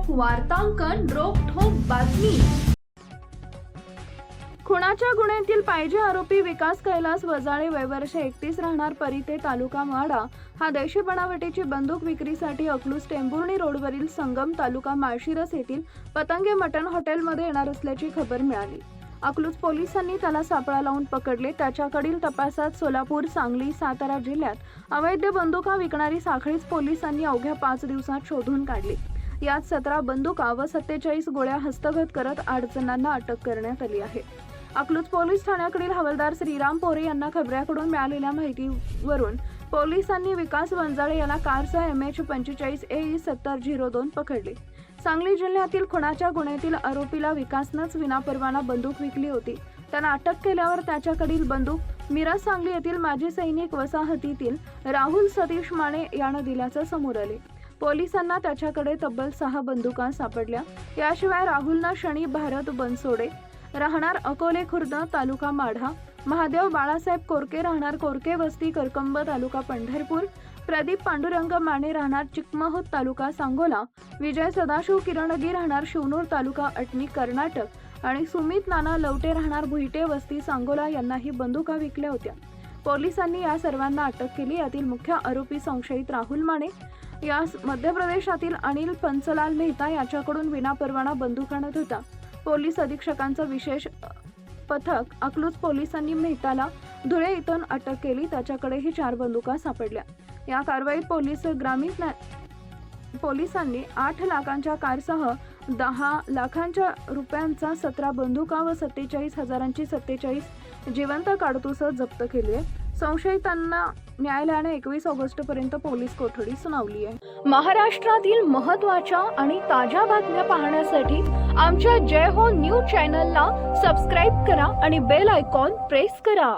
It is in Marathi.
वार्तांकन रोखठोक बातमी। खुनाच्या गुन्ह्यातील पाहिजे आरोपी विकास कैलास वजाळे वय वर्ष 31 राहणार परिते तालुका माडा हा देशी बनावटीची बंदूक विक्रीसाठी अकलूज टेंभुर्णी रोडवरील संगम तालुका माळशिरस येथील पतंगे मटन हॉटेलमध्ये येणार असल्याची खबर मिळाली। अकलूज पोलिसांनी त्याला सापळा लावून पकडले। त्याच्याकडील तपासात सोलापूर, सांगली, सातारा जिल्ह्यात अवैध बंदुका विकणारी साखळीच पोलिसांनी अवघ्या 5 दिवसात शोधून काढली। यात 17 बंदुका व 47 गोळ्या हस्तगत करत 8 जणांना अटक करण्यात आली आहे। अकलूज पोलीस ठाण्याकडील हवालदार श्रीराम पोरे यांना खबऱ्याकडून मिळालेल्या माहितीवरून पोलिसांनी विकास वंजाळे याला कारसह MH45 AE 7002 पकडले। सांगली जिल्ह्यातील खुनाच्या गुन्ह्यातील आरोपीला विकासनंच विनापरवाना बंदूक विकली होती। त्याला अटक केल्यावर त्याच्याकडील बंदूक मिरज सांगली येथील माजी सैनिक वसाहतीतील राहुल सतीश माने यानं दिल्याचं समोर आले। पोलिसांना त्याच्याकडे तब्बल 6 बंदुका सापडल्या। याशिवाय राहुलनं शनी भारत बनसोडे राहणार अकोले खुर्द तालुका माढा, महादेव बाळासाहेब कोरके राहणार कोरके वस्ती करकंब तालुका पंढरपूर, प्रदीप पांडुरंग माने राहणार चिकमहूत तालुका सांगोला, विजय सदाशिव किरणगी राहणार शिवनूर तालुका अटणी कर्नाटक आणि सुमित नाना लवटे राहणार भुईटे वस्ती सांगोला यांनाही बंदुका विकल्या होत्या। पोलिसांनी या सर्वांना अटक केली। यातील मुख्य आरोपी संशयित राहुल माने यास मध्य प्रदेशातील अनिल पंचलाल मेहता याच्याकडून विनापरवाना बंदूक आणत होता। पोलीस अधीक्षकांचं विशेष पथक अकलूज पोलिसांनी मेहताला धुळे इथून अटक केली। त्याच्याकडेही 4 बंदुका सापडल्या। या कारवाईत पोलिसांनी 8 लाखांच्या कारसह 10 लाखांच्या रुपयांचा 17 बंदुका व 47,000ची 47 जिवंत काडतुसं जप्त केली आहे। संशयितांना न्यायालयाने 21 ऑगस्टपर्यंत पोलीस कोठडी सुनावली आहे। महाराष्ट्रातील महत्त्वाच्या आणि ताज्या बातम्या पाहण्यासाठी आमच्या जय हो न्यूज चॅनलला सबस्क्राईब करा आणि बेल आयकॉन प्रेस करा।